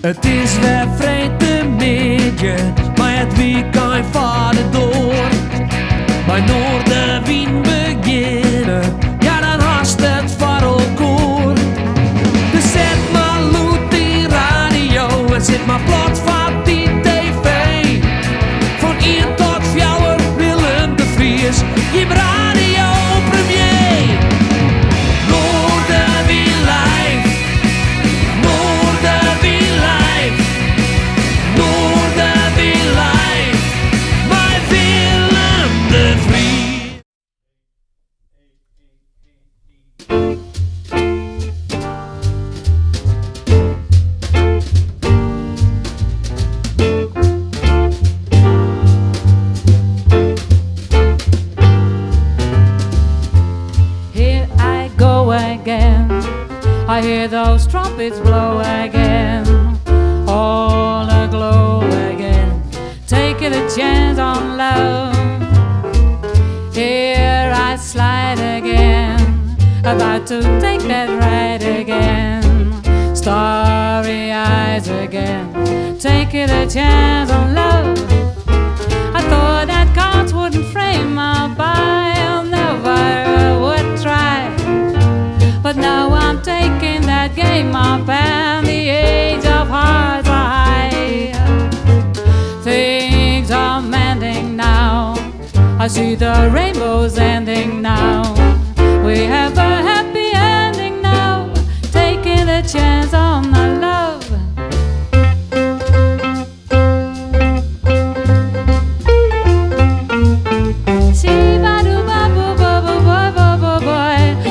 Het is weer vreemde midden, maar het weekend vaart door. Bij Noorderwind beginnen, ja dan haast het voor elkaar. Dus zet maar loet die radio en zet maar plat van die tv. Van 1 tot 4 Willem de Vries, je radio premier. Noorderwind live, Noorderwind live, Noorderwind live, bij Willem de Vries. Here I go again, I hear those trumpets blow again, all aglow again, taking a chance on love. Here I slide again, about to take that ride again, starry eyes again, taking a chance on love. I thought that cards wouldn't frame my bile, never would try. But now I'm taking that game up and the age of hearts are high. Things are mending now, I see the rainbows ending now. We have a happy ending now, taking a chance on the love.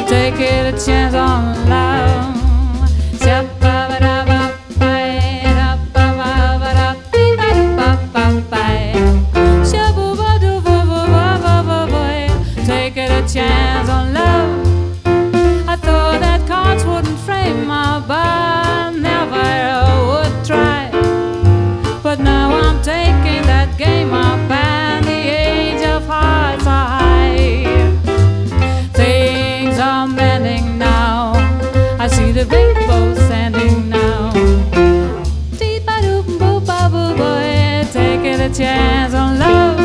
Taking a chance on love. Taking a chance on love. I thought that cards wouldn't frame my bond, never would try. But now I'm taking that game up and the age of hearts are high. Things are mending now, I see the rainbow standing now. Dee-ba-doo-boo-ba-boo-boy, taking a chance on love.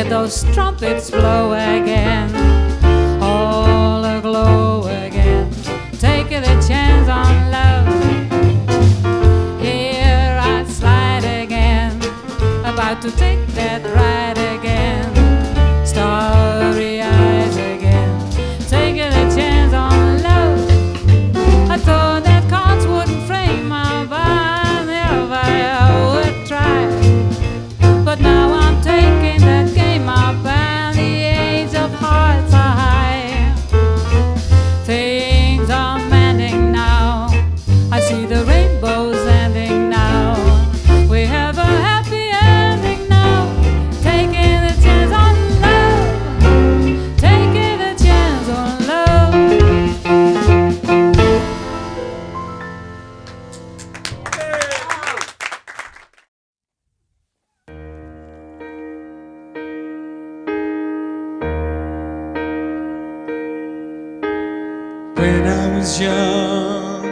Those trumpets blow again, all aglow again, taking a chance on love. Here I slide again, about to take that ride again, starry eyes again, taking a chance on love. I thought that cards wouldn't frame my bond, never would try. But now I'm taking that game up and the age of hearts are high. Things are mending now, I see the rainbows ending now. was young,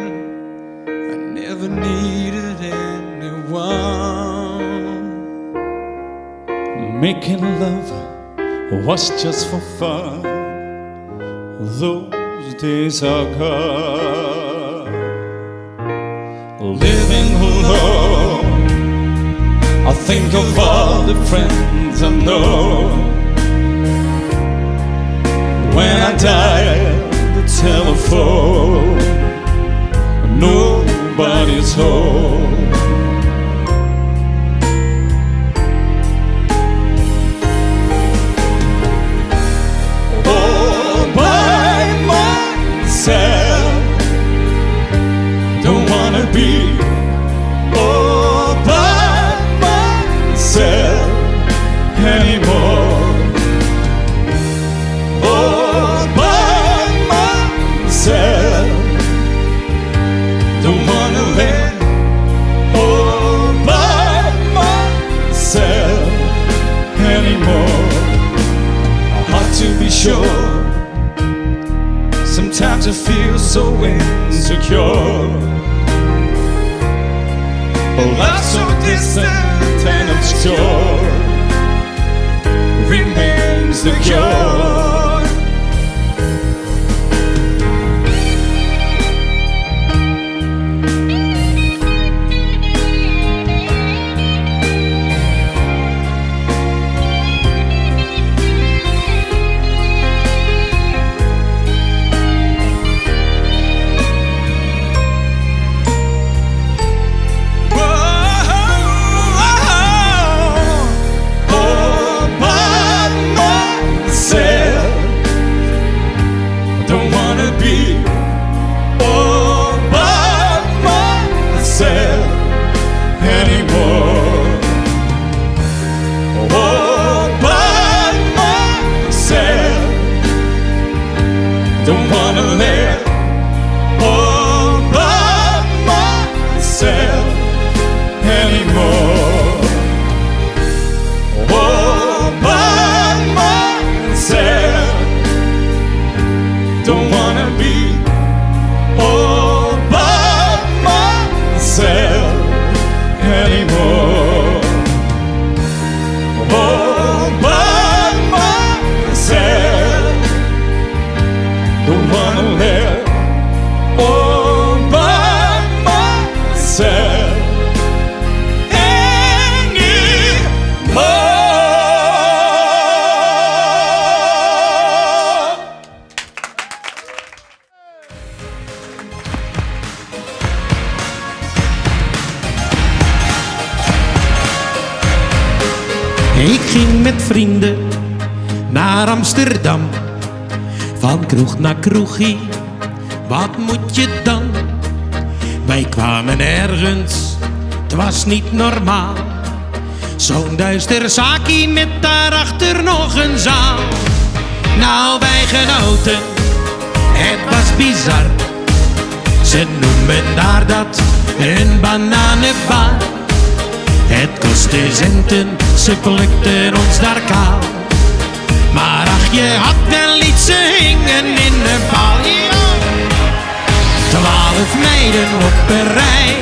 I never needed anyone. Making love was just for fun. Those days are gone. Living alone, I think of all the friends I know. When I dial the telephone, nobody's home. All by myself, don't wanna be all by myself anymore. All by myself, don't wanna let all by myself anymore. Hard to be sure, sometimes I feel so insecure. Love so distant and obscure remains the cure. Don't wanna live all by myself anymore. All by myself. Don't wanna be all by myself anymore. All by myself. Don't wanna live all by myself anymore. Ik ging met vrienden naar Amsterdam. Van kroeg naar kroegie, wat moet je dan? Wij kwamen ergens, het was niet normaal. Zo'n duister zaakje met daarachter nog een zaal. Nou, wij genoten, het was bizar. Ze noemen daar dat een bananenbar. Het kostte centen, ze plukten ons daar kaal. Maar ach, je had wel iets, ze hingen in een paal. 12 meiden op een rij.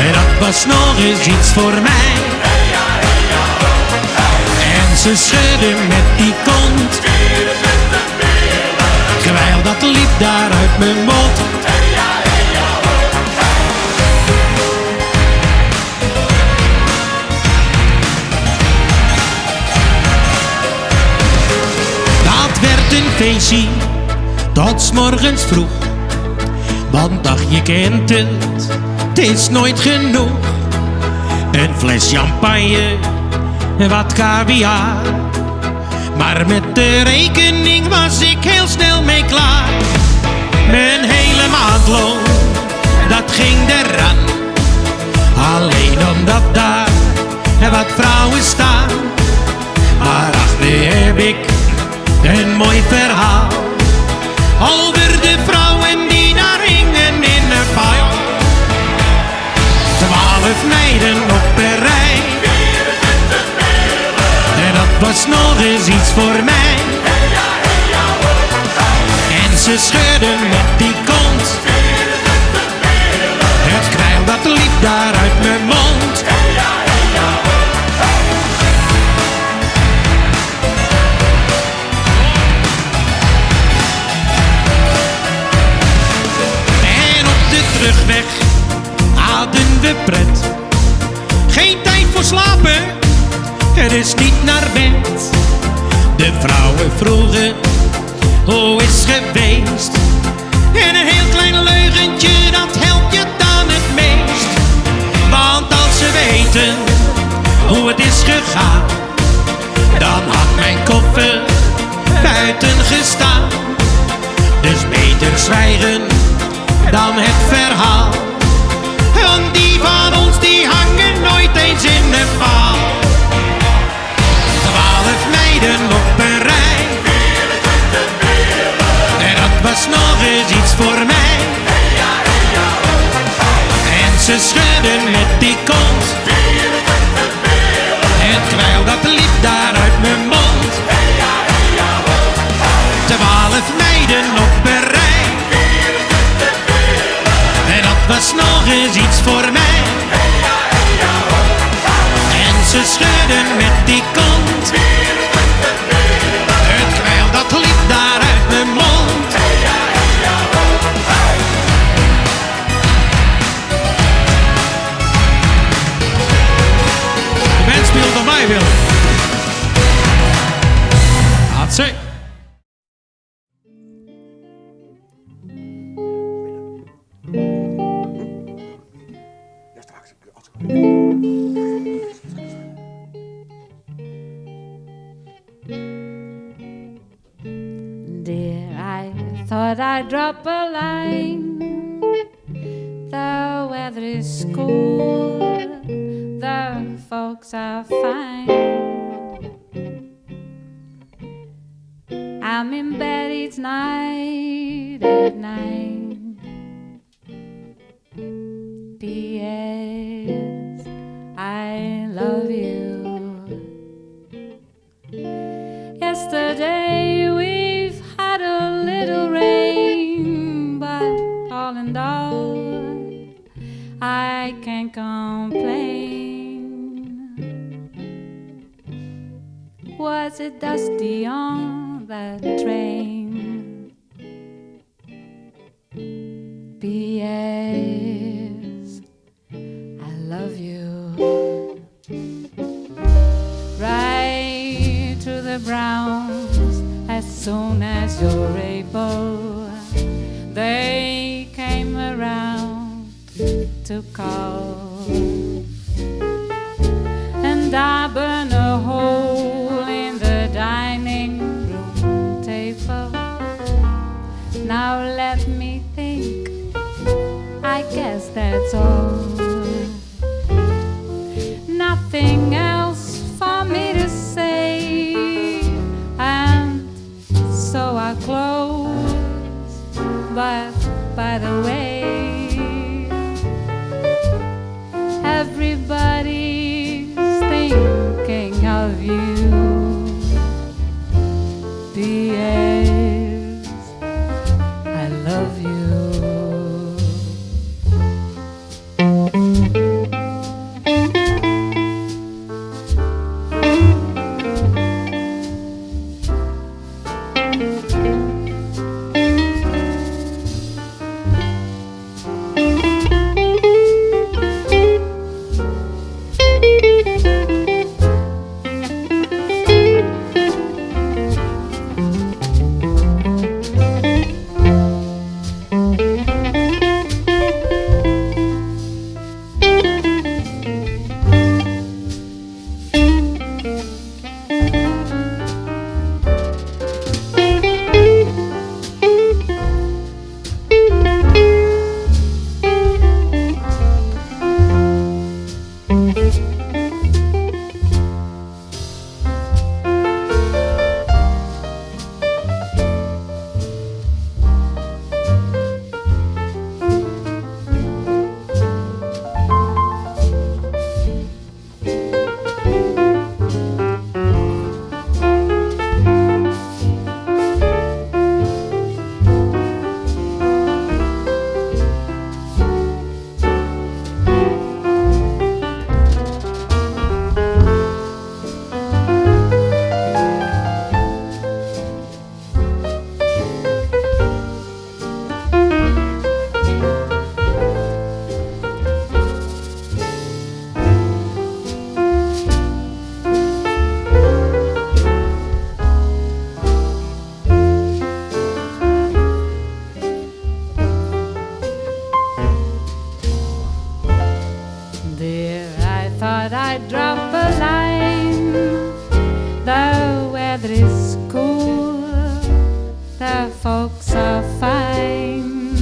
En dat was nog eens iets voor mij. En ze schudden met die kont. Kwijl dat liep daar uit mijn mond. Een feestje tot 's morgens vroeg. Want ach, je kent het is nooit genoeg. Een fles champagne, wat caviar. Maar met de rekening was ik heel snel mee klaar. Mijn hele maandloon, dat ging eraan. Alleen omdat daar wat vrouwen staan. Maar ach, nu heb ik een mooi verhaal over de vrouwen die daar hingen in een paal. 12 meiden op een rij. En dat was nog eens iets voor mij. En ze schudden met die kont. Het kwijl dat liep daar uit mijn mond. En op de terugweg hadden we pret. Geen tijd voor slapen, het is niet naar bed. De vrouwen vroegen, hoe is het geweest? En een heel klein leugentje, dat helpt je dan het meest. Want als ze weten hoe het is gegaan, dan had mijn koffer buiten gestaan. Dus beter zwijgen dan het verhaal. Want die van ons die hangen nooit eens in de paal. 12 meiden op een rij. En dat was nog eens iets voor mij. En ze schudden met die kont. Het kwijl dat liep daar uit mijn mond. 12 meiden op een rij. En dat was nog eens iets voor mij. En ze schudden met die kont. Het kwijl dat liep daar uit mijn mond. De band speelt op mij, Willem. Hatsé. Dear, I thought I'd drop a line. The weather is cool, the folks are fine. I'm in bed each night at 9. P.S. I love you. Yesterday we've had a little rain, but all in all, I can't complain. Was it dusty on that train? P.S. I love you. Right to the Browns as soon as you're able. They came around to call, and I burn a hole in the dining room table. Now let me think, I guess that's all. Nothing else for me to say, and so I close. But by the way, everybody's thinking of you. P.S. I love you. Dear, I thought I'd drop a line. The weather is cool, the folks are fine.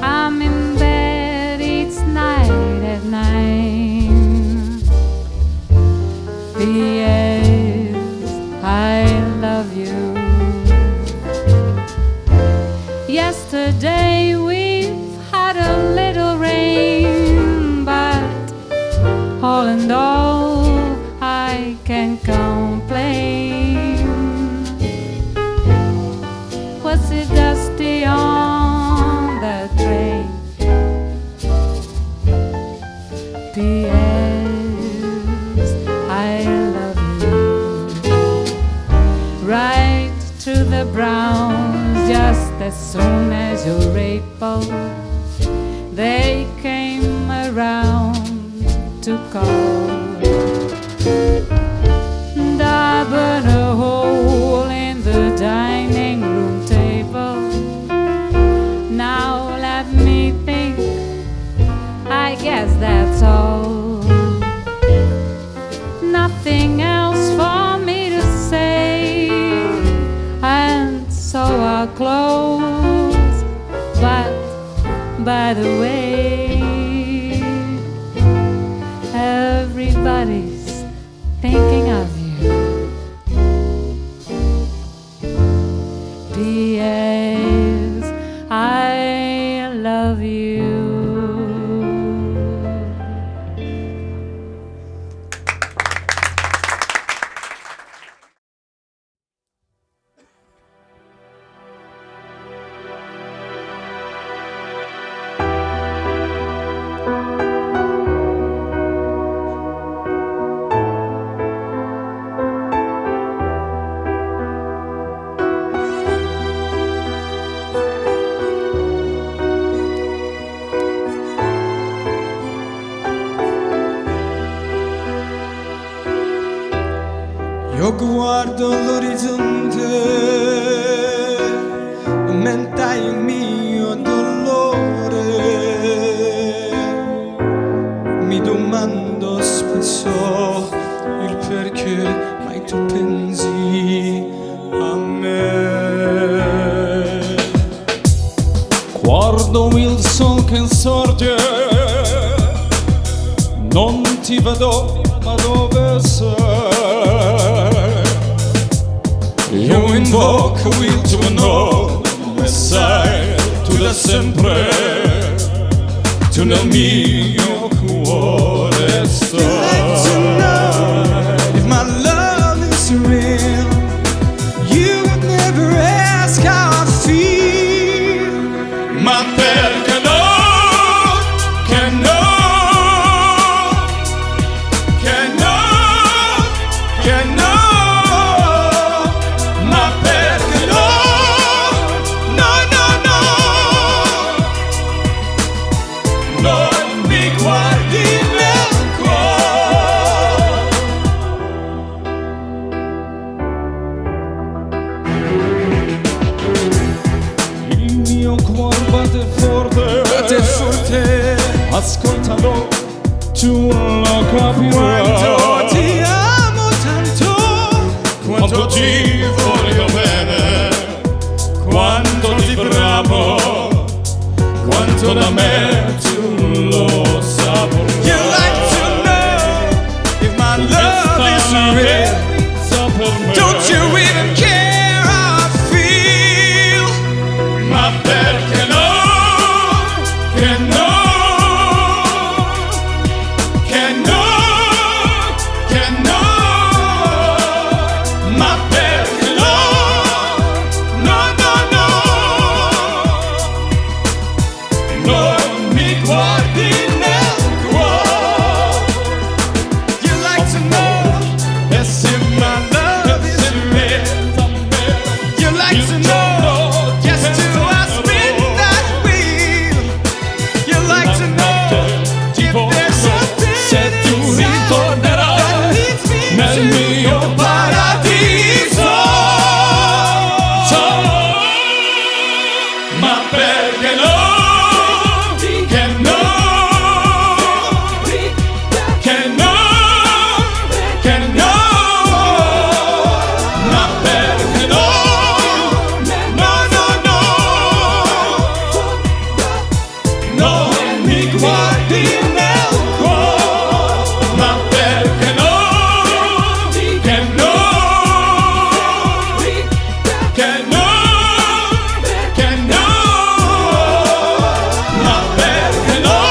I'm in bed each night at 9. P.S. I love you. Yesterday we've had a little rain, but all in all I can't complain. Was it dusty on the train? P.S. I love you. Right to the Browns, just as soon as you're able, they came around to call. And I burned a hole in the dining room table. Now let me think, I guess that's all. Nothing else for me to say, and so I'll close. But by the way, everybody's thinking of you. P.S. I love you. Io guardo l'orizzonte, aumenta il mio dolore. Mi domando spesso il perché mai tu pensi a me. Guardo il sol che sorge, non ti vedo, ma dove sei? Io invoco il tuo nome, sai, tu da sempre, tu nel mio cuore stai. You'd like to know if my love is real. You would never ask how I feel. Ma perché no, che no, che no, che no. Ascoltalo, tu lo capirai. Quanto ti amo tanto, quanto ti voglio bene, quanto ti bramo, quanto da me tu lo saprai. You like to know if my love is real. Don't you even care how I feel? Ma perché no, che no. Ma perché no, che no. guardi nel cuore, ma perché no, che no, che no, che no, ma perché no,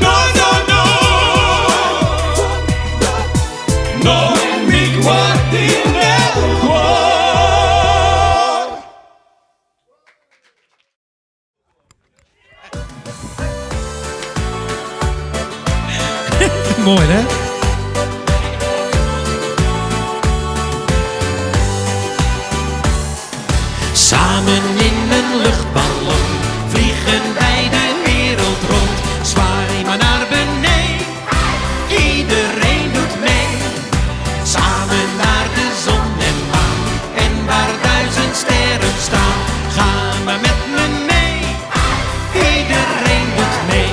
no, no, no, non mi guardi nel cuore. Mooi, hè? Samen in een luchtballon vliegen wij de wereld rond. Zwaai maar naar beneden, iedereen doet mee. Samen naar de zon en maan en waar 1000 sterren staan. Ga maar met me mee, iedereen doet mee.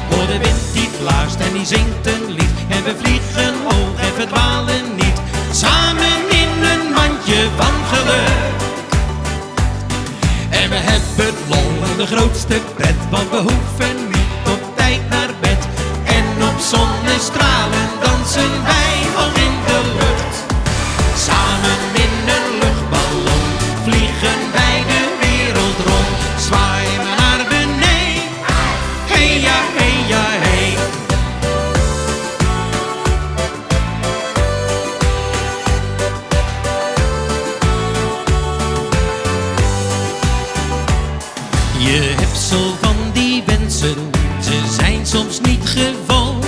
Hoor de wind die blaast en die zingt een lied. En we vliegen hoog en verdwalen niet. Samen in een mandje van geluk. En we hebben lol en de grootste pret, want we hoeven niet op tijd naar bed. En op zonnestralen dansen wij hoog in de lucht. Samen in een luchtballon vliegen wij de wereld rond. Zwaai maar naar beneden, hey ja, hey ja, hey. Je hebt zo van die wensen, ze zijn soms niet gewoon.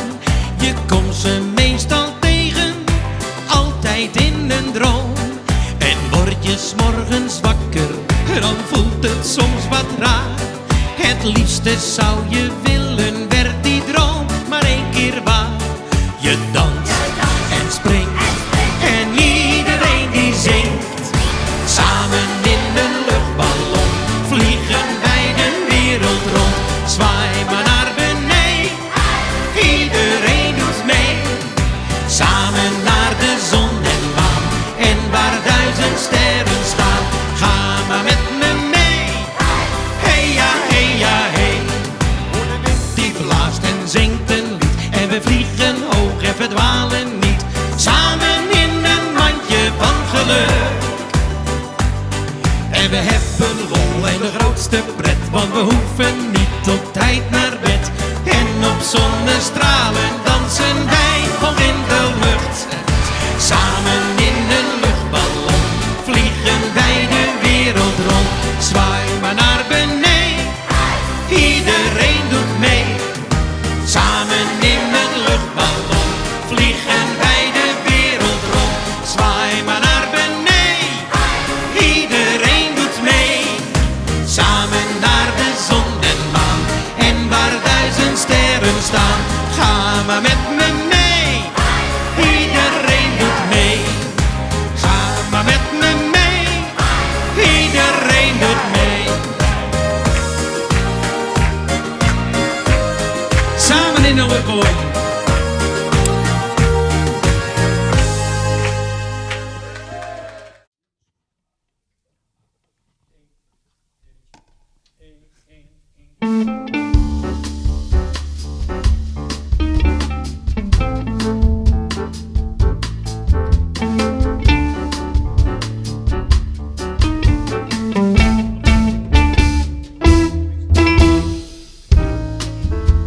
Je komt ze meestal tegen, altijd in een droom. En word je 's morgens wakker, dan voelt het soms wat raar. Het liefste zou je willen, werd die droom maar 1 keer waar. Je danst en springt en iedereen die zingt. Samen in een luchtballon vliegen wij de wereld rond. Zwaai maar naar beneden, iedereen doet mee. Samen naar de zon en maan en waar 1000 sterren staan. Ga maar met me mee, hey ja, hey ja, hey. Hoor de wind die blaast en zingt een lied. En we vliegen hoog en verdwalen niet. Samen in een mandje van geluk. En we hebben lol en de grootste pret, want we hoeven niet op tijd naar bed. En op zonnestralen dansen wij hoog in de lucht. Samen in een luchtballon vliegen wij de wereld rond. Zwaai maar naar beneden, iedereen doet mee. Samen in een luchtballon vliegen wij de wereld rond. Zwaai maar naar beneden, iedereen doet mee. Samen naar de zon en maan en waar 1000 sterren staan. Ga maar met me mee, iedereen doet mee. Ga maar met me mee, iedereen doet mee. Samen in een luchtballon.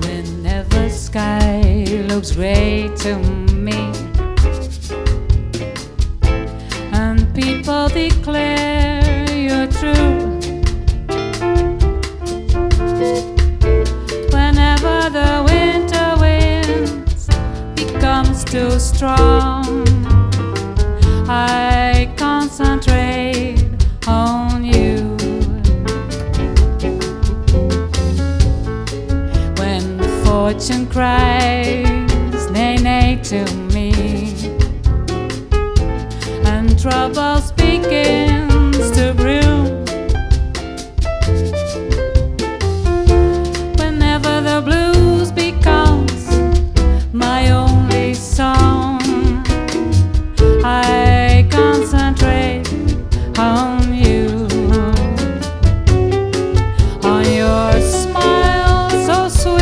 Whenever sky looks gray to me and people declare you're true, whenever the winter winds becomes too strong, I concentrate on you. When fortune cries nay nay to me and trouble begins to brew, whenever the blues becomes my only song, I concentrate on you, on your smile so sweet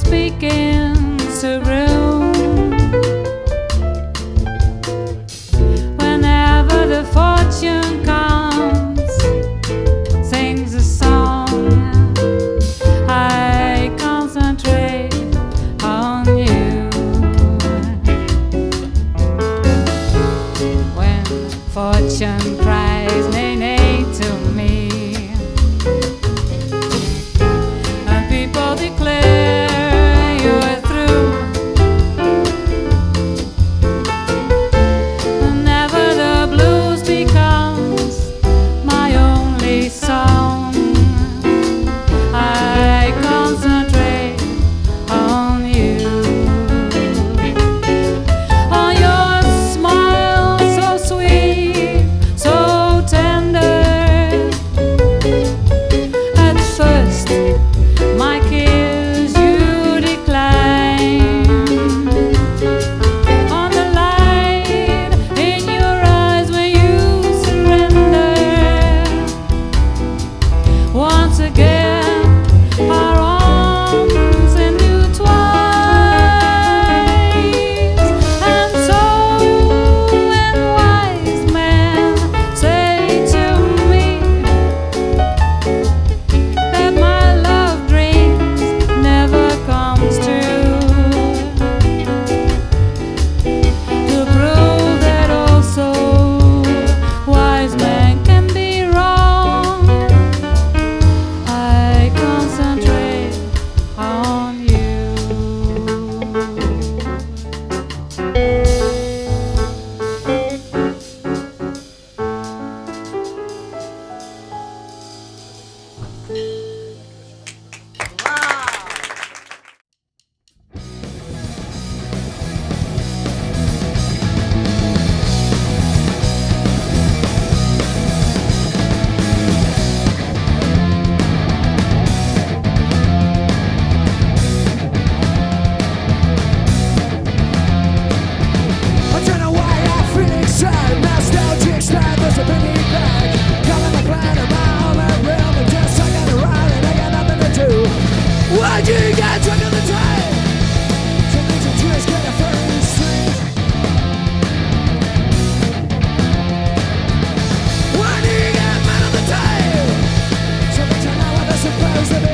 rose begins to bloom. Whenever the fortune comes, sings a song. I concentrate on you. When fortune cries nay nay to me, and people declare you're through, whenever the blues becomes my only song, I concentrate on you. On your smile so sweet, so tender. At first, my kiss you decline. On the light in your eyes when you surrender. Once again, our arms intertwine. And so, when wise men say to me that my love dreams never comes true, to prove that also wise men can be wrong, I concentrate on you. I don't know why I'm feeling sad. Nostalgic style, there's a penny back. Calling my plan around my realm and just I got around and I got nothing to do. Why do you get drunk on the time? Some little twist get a first street. Why do you get mad on the time? Some things I know what they're supposed to be.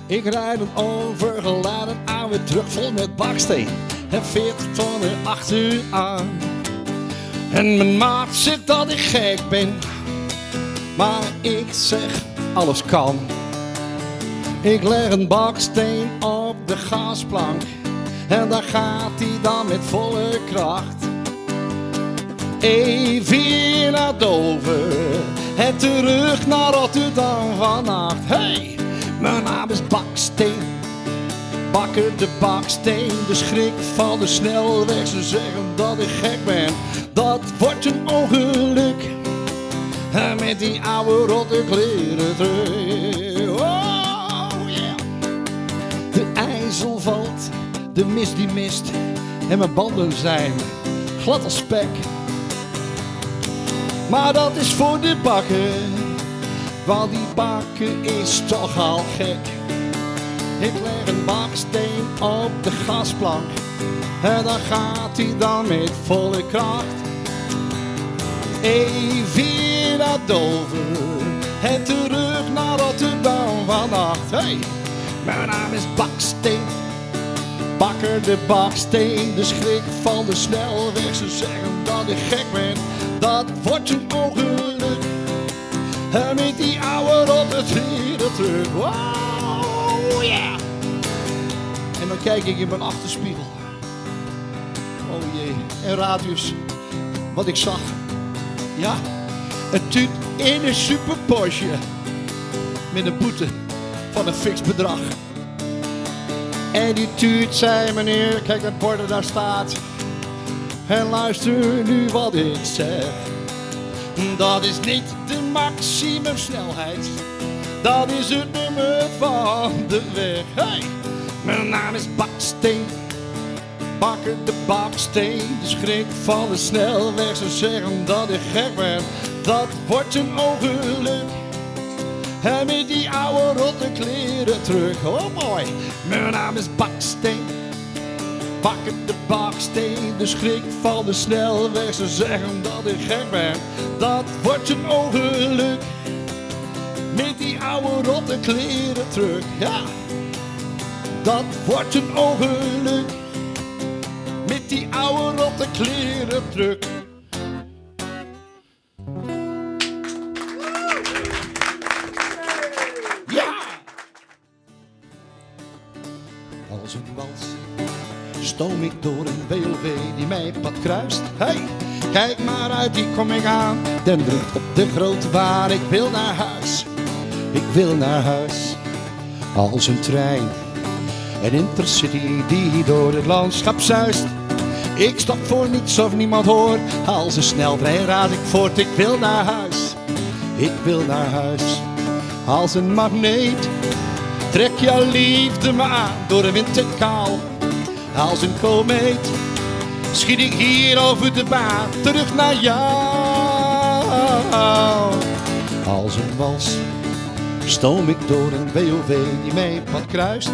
Ik rijd een overgeladen oude truck vol met baksteen en 40 tonnen achter u aan. En mijn maat zegt dat ik gek ben, maar ik zeg alles kan. Ik leg een baksteen op de gasplank en daar gaat hij dan met volle kracht. Even hier naar Dover en terug naar Rotterdam vannacht. Hey, mijn naam is Baksteen, Bakker de Baksteen. De schrik van de snelweg, ze zeggen dat ik gek ben. Dat wordt een ongeluk met die oude rotte kleren terug. Oh yeah. De ijzel valt, de mist die mist en mijn banden zijn glad als spek. Maar dat is voor de bakker, want die bakker is toch al gek. Ik leg een baksteen op de gasplank en dan gaat hij dan met volle kracht. Even naar Dover en terug naar Rotterdam vannacht. Hey, mijn naam is Baksteen, Bakker de Baksteen. De schrik van de snelweg, ze zeggen dat ik gek ben. Dat wordt een ongeluk met die oude rotte kleren terug. Wow, yeah. En dan kijk ik in mijn achterspiegel. Oh jee, en raad dus wat ik zag. Ja, een tuut in een super Porsche met een boete van een fix bedrag. En die tuut zei: meneer, kijk dat bord dat daar staat en luister nu wat ik zeg. Dat is niet de maximumsnelheid, dat is het nummer van de weg. Hey, mijn naam is Baksteen, Bakker de Baksteen. De schrik van de snelweg, ze zeggen dat ik gek ben. Dat wordt een ongeluk en met die oude rotte kleren terug. Oh mooi, mijn naam is Baksteen, Bakker de Baksteen. De schrik van de snelweg, ze zeggen dat ik gek ben. Dat wordt een ongeluk met die oude rotte kleren terug. Ja, dat wordt een ongeluk met die oude rotte kleren terug. Ja! Als een wals stoom ik door een BOW die mijn pad kruist. Hey, kijk maar uit, die kom ik aan. Denderend op de grote baan, ik wil naar huis. Ik wil naar huis. Als een trein, een intercity die door het landschap zuist. Ik stop voor niets of niemand hoor. Als een sneltrein raad ik voort, ik wil naar huis. Ik wil naar huis. Als een magneet trek jouw liefde me aan door de wind en kou. Als een komeet schiet ik hier over de baan terug naar jou. Als een wals stoom ik door een BOW die mijn pad kruist.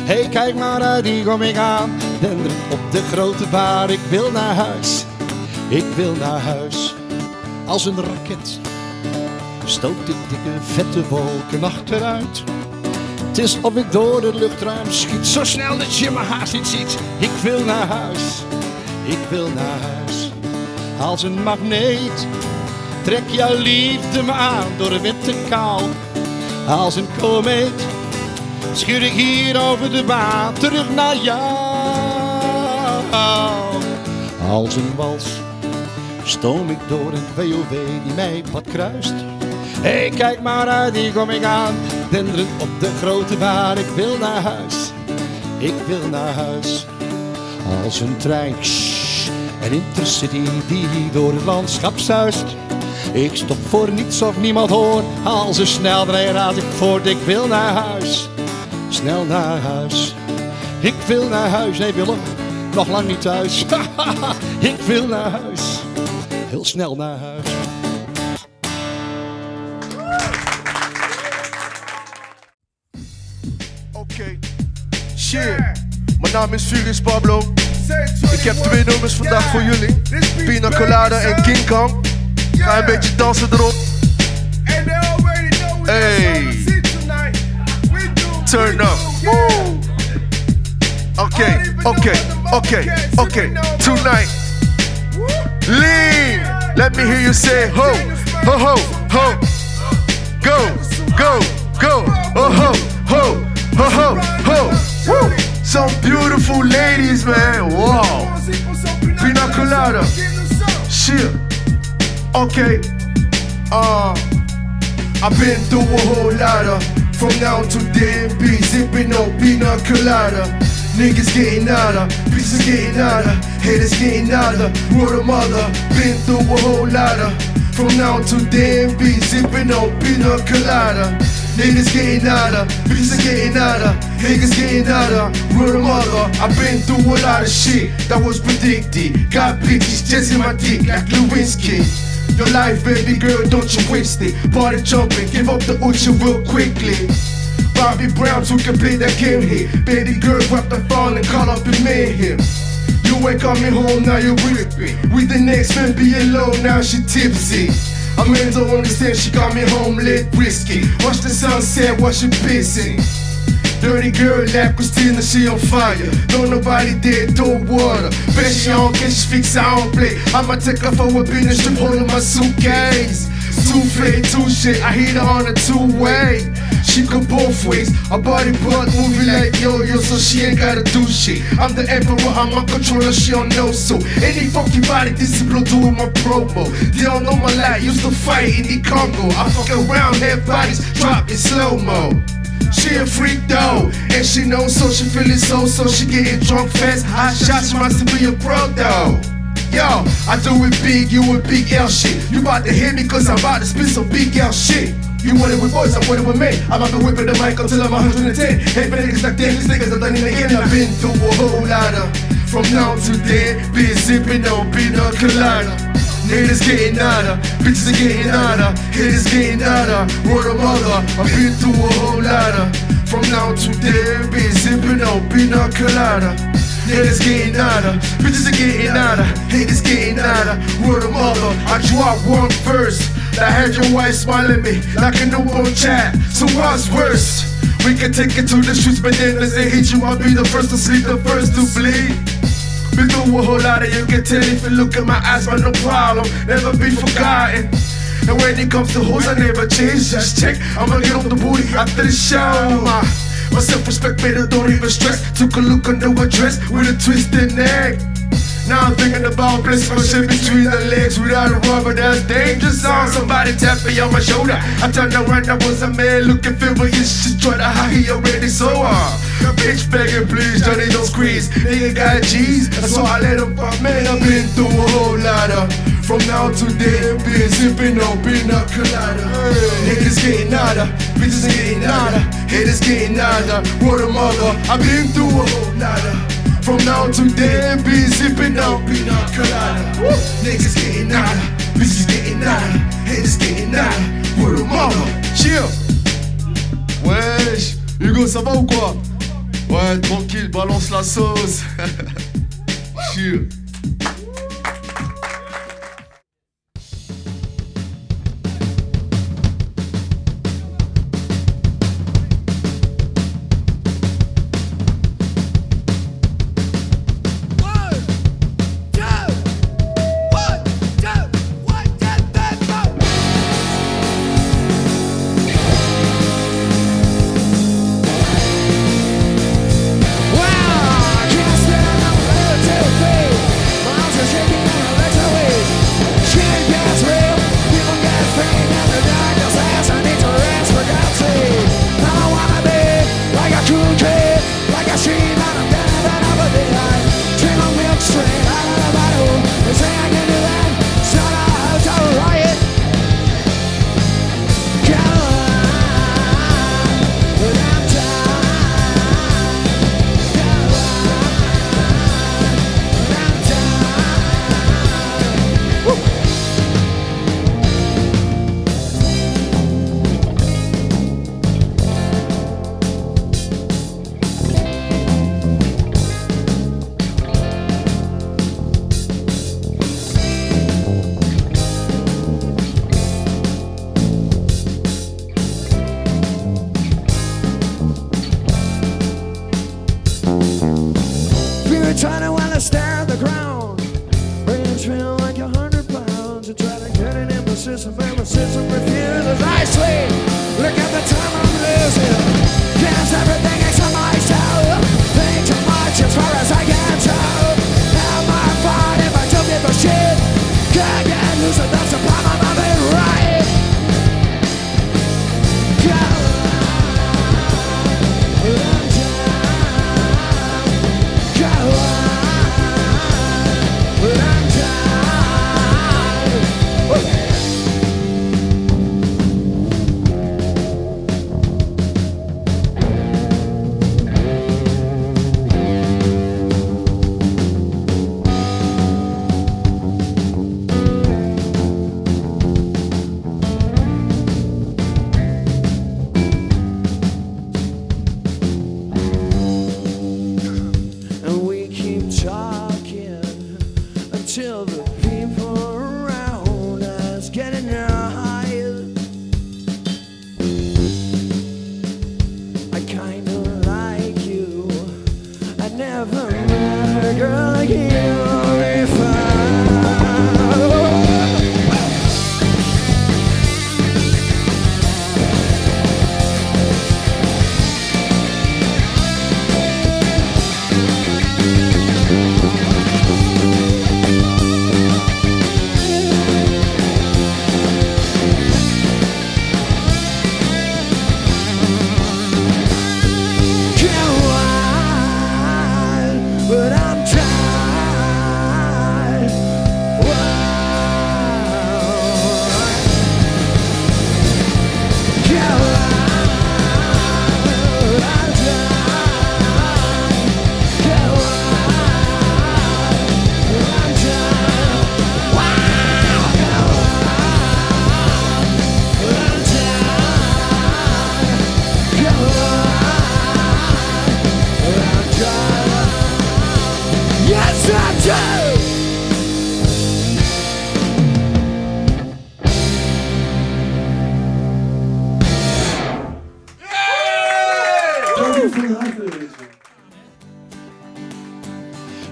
Hey, kijk maar uit, die kom ik aan. Denderend op de grote baan, ik wil naar huis. Ik wil naar huis. Als een raket stoot ik dikke vette wolken achteruit. Het is of ik door het luchtruim schiet, zo snel dat je me haast niet ziet. Ik wil naar huis, ik wil naar huis. Als een magneet trek jouw liefde me aan door de wind en kou. Als een komeet schuur ik hier over de baan terug naar jou. Als een wals stoom ik door een BOW die mijn pad kruist. Hey, kijk maar uit, die kom ik aan. Denderend op de grote baan, ik wil naar huis. Ik wil naar huis. Als een trein, een intercity die door het landschap zuist. Ik stop voor niets of niemand hoor. Als een sneltrein raad ik voort, ik wil naar huis. Snel naar huis. Ik wil naar huis. Nee Willem, nog lang niet thuis. Ik wil naar huis. Heel snel naar huis. Oké. Shit. Mijn naam is Furious Pablo. Ik heb 2 nummers vandaag voor jullie. Pina Colada en King Kong. Ga een beetje dansen erop. Hey. Turn up. Okay. Tonight. Lean. Let me hear you say ho, ho, ho, ho. Go. Oh, ho, ho, ho, ho, ho. Woo. Some beautiful ladies, man. Wow. Pina colada. Shit. Okay. I've been through a whole lot. From now to DMB, zipping on pina colada. Niggas getting out, bitches getting out, haters getting out, word of mother. Been through a whole lot. From now to DMB, zipping on pina colada. Niggas getting out, bitches getting out, niggas getting out, word of mother. I've been through a lot of shit that was predicted. Got bitches just in my dick like Lewinsky. Your life, baby girl, don't you waste it. Party jumping, give up the Uchi real quickly. Bobby Brown who can play that game here. Baby girl, wrap the phone and call up and mayhem. You ain't coming home, now you ripping. With the next man being low, now she tipsy. I mean, don't understand, she got me home late risky. Watch the sunset, watch it pissing. Dirty girl like Christina, she on fire. Don't nobody there, throw water. Bet she on catch, fix, I don't play. I'ma take her for a business trip, holding my suitcase. Two-flay, two-shit, I hit her on a two-way. She go both ways, her body butt moving like yo-yo, so she ain't gotta do shit. I'm the emperor, I'm a controller, she don't know so. Any funky body, this is blow doing my promo. They don't know my life, used to fight in the Congo. I fuck around, head bodies, drop in slow-mo. She a freak though, and she knows so she feeling so she getting drunk fast. Hot shots, she wants to be a pro though. Yo, I do it big, you with big L shit. You about to hit me cause I'm about to spit some big L shit. You want it with boys, I want it with me. I'm about to whip the mic until I'm 110. Hey, for niggas like them, these niggas are done it again. I've been through a whole lot of. From now to then, been zipping on pina colada. Niggas getting out, bitches are getting out, haters getting out, word of mother. I've been through a whole lot of. From now to then, been zipping on pina colada. Niggas getting out, bitches are getting out, haters getting out, word of mother. I drop one verse, I had your wife smiling at me like a newborn child. So what's worse? We can take it to the streets, but then as they hit you, I'll be the first to sleep, the first to bleed. Been through a whole lot of, you can tell if you look at my eyes, but no problem, never be forgotten. And when it comes to hoes, I never change, just check. I'ma get on the booty after the show. My self-respect made her don't even stress. Took a look under her dress with a twisted neck. Now I'm thinking about placing my shit between the legs without a rubber, that's dangerous. On somebody tap me on my shoulder. I turned around, I was a man looking furious. She tried to hide, he already saw her. Bitch begging, please, Johnny, don't squeeze. Nigga got G's, so I let him pop. Man, I've been through a whole lot of. From now to then, been zipping on pina colada. Niggas getting nada, bitches getting nada, haters getting nada, word of mother. I've been through a whole lot of. From now to then, been zipping on pina colada. Niggas getting nada, bitches getting nada, haters getting nada, word of mother. Chill. Wesh, Hugo, ça va ou quoi? Ouais, tranquille, balance la sauce. Chill. Wow, I can't stand up, and my system refuses. I sleep, look at the time I'm losing. Guess everything except myself. Think too much as far as I can tell. Am I fine if I don't give a shit? Can't get loose, and that's the problem, I'm in right. Go on, go on, till the people around us get annoyed. I kinda like you. I never met a girl like you before. But I'm tired. Go on, I'm tired. Go on, I'm tired. Go on, I'm tired. Go on, I'm tired. Yes, I do!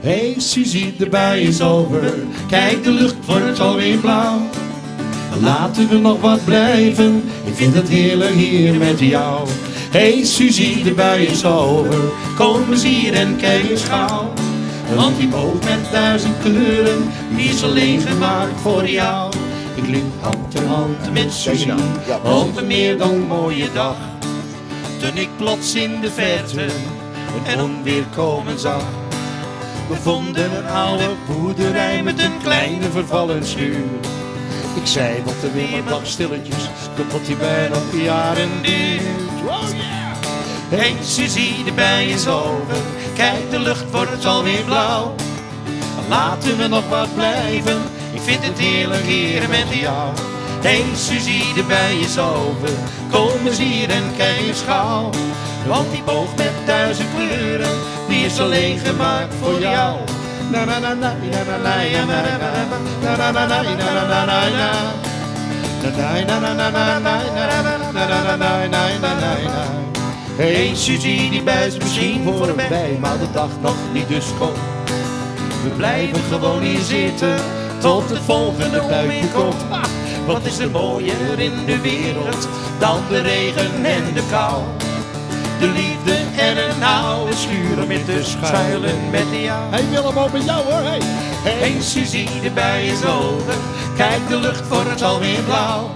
Hey Suzie, de bui is over. Kijk, de lucht wordt alweer blauw. Laten we nog wat blijven. Ik vind het heerlijk hier met jou. Hey Suzie, de bui is over. Kom eens hier en kijk eens gauw. Want die boot met 1000 kleuren, die is alleen gemaakt voor jou. Ik liep hand in hand met Suzie op een meer dan mooie dag. Toen ik plots in de verte een onweer komen zag. We vonden een oude boerderij met een kleine vervallen schuur. Ik zei dat de wind lag stilletjes, tot die bijna jaren duurt. Oh yeah! Hey Suzie, de bij is over. Kijk, de lucht wordt alweer blauw. Laten we nog wat blijven. Ik vind het heerlijk hier met jou. Hey Suzie, de bij is over. Kom eens hier en kijk eens gauw. Want die boog met 1000 kleuren, die is alleen gemaakt voor jou. Na na na na na na na na na na na na na na na na. Hey Suzie, die bui is misschien voorbij, maar de dag nog niet, dus kom. We blijven gewoon hier zitten, tot het volgende buitje komt. Wat is er mooier in de wereld, dan de regen en de kou. De liefde en een oude schuur om in te schuilen met jou. Hey Willem, ook met jou hoor, hey. Hey Suzie, de bui is over. Kijk, de lucht wordt alweer blauw.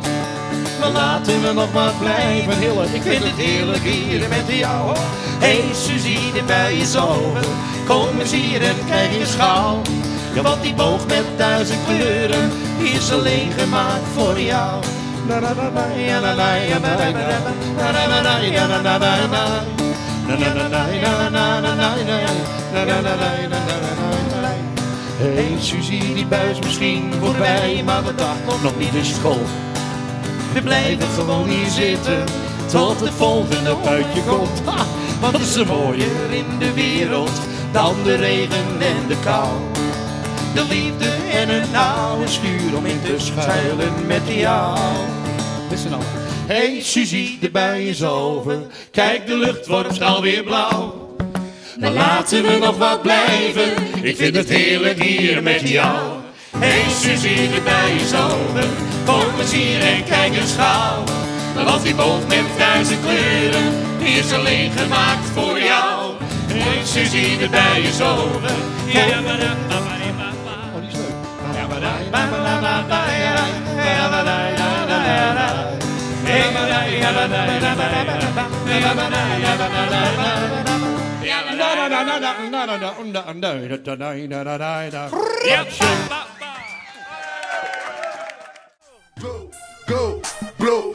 Maar laten we nog maar blijven, heerlijk. Ik vind het heerlijk hier met jou. Hey Suzie, de bui is over. Kom eens hier en kijk eens gauw. Ja, want die boog met 1000 kleuren, die is alleen gemaakt voor jou. Hey Suzie, die bui is misschien voorbij, maar de dag komt nog niet, dus kom. We blijven gewoon hier zitten, tot het volgende buitje komt. Ha, wat is er mooier in de wereld, dan de regen en de kou. De liefde en een oude schuur om in te schuilen met jou. Listen up. Hey Suzie, de bui is over. Kijk, de lucht wordt alweer blauw. Maar laten we nog wat blijven. Ik vind het heerlijk hier met jou. Hey Suzie, de bij is over. Kom eens hier en kijk eens gauw. Want die boog met 1000 kleuren, die is alleen gemaakt voor jou. Hey Suzie, de bij is over. Ja, ja, maar Oh, die is leuk. Go, blow,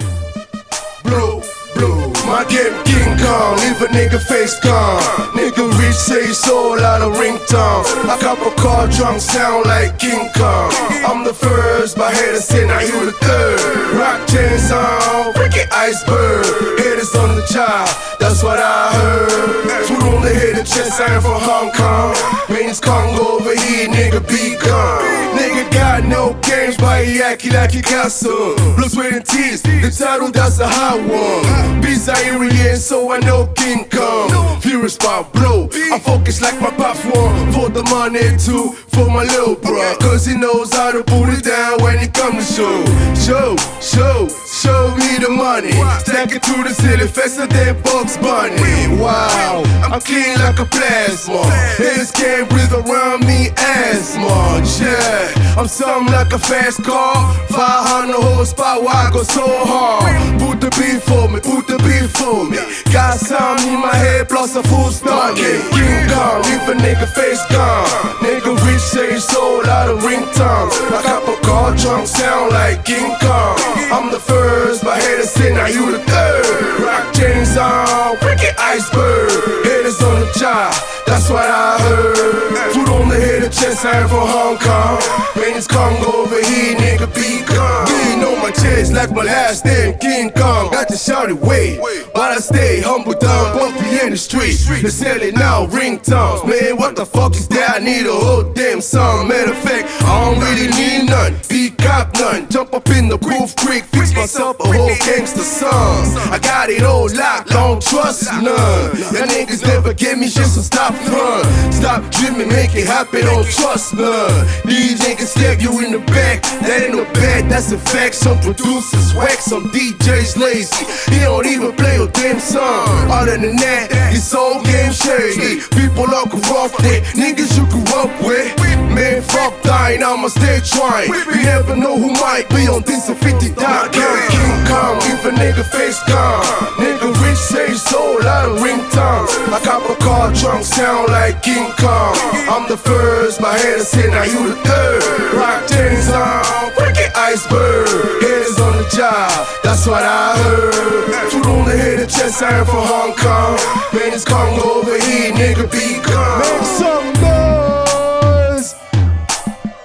blow, blow. My game King Kong, leave a nigga face gone. Nigga rich say soul out of ringtones. I cop a car drunk, sound like King Kong. I'm the first, but haters say now you the third. Rock chains on, freaking iceberg. Haters on the job, that's what I heard. Food on the head, the chest sign for Hong Kong. Means Congo over here, nigga be gone. Nigga got no games, but he acting like he got some. Blood, sweat and tears, the title that's a hot one. Beats Irian, so I know King Kong. Furious about blow, I focus like my pop one. For the money too, for my little bro. Cause he knows how to put it down when it comes to show me the money. Stack it to the ceiling, faster than Bugs Bunny. Wow, I'm clean like a plasma. Haters can't breathe around me, asthma. Yeah, I'm something like a fast car. 500 horsepower, I go so hard. Put the beat for me, put the beat for me. Got sound in my head, plus a full stop. King Kong, leave a nigga face gone. Nigga rich say soul out of ringtones. I got a car drunk, sound like King Kong. I'm the first, but haters say now you the third. Rock chains on, freaking iceberg. Haters on the job, that's what I heard. Food on the head, the chest iron from Hong Kong. Man, it's Congo over here, nigga be gone. Lean on my chest like my last name, King Kong. Got the shouty way, but I stay humble down, bumpy in the street. They sell it now, ringtones. Man, what the fuck is that? I need a whole damn song. Matter of fact, I don't really need none. Be cop none. Jump up in the roof creek, fix myself a whole gangster song. I got it all locked, don't trust none. Y'all niggas never get me shit, so stop front. Stop dreaming, make it happen, don't trust none. These niggas stab you in the back, that ain't no bad, that's a fact. Some producers whack, some DJs lazy. He don't even play a damn song. Other than that, it's all game shady. People are corrupted, niggas you grew up with. Man, fuck dying, I'ma stay trying. We never know who might be on this and 50 die. King Kong, if a nigga face gone. Nigga rich say soul out of ringtones. I cop a car drunk, sound like King Kong. I'm the first, my haters say now you the third. Rock chains on, freaking iceberg. Haters on the job, that's what I heard. Food on the head, the chest iron from Hong Kong. Man, it's Congo over here, nigga be gone. Make some noise.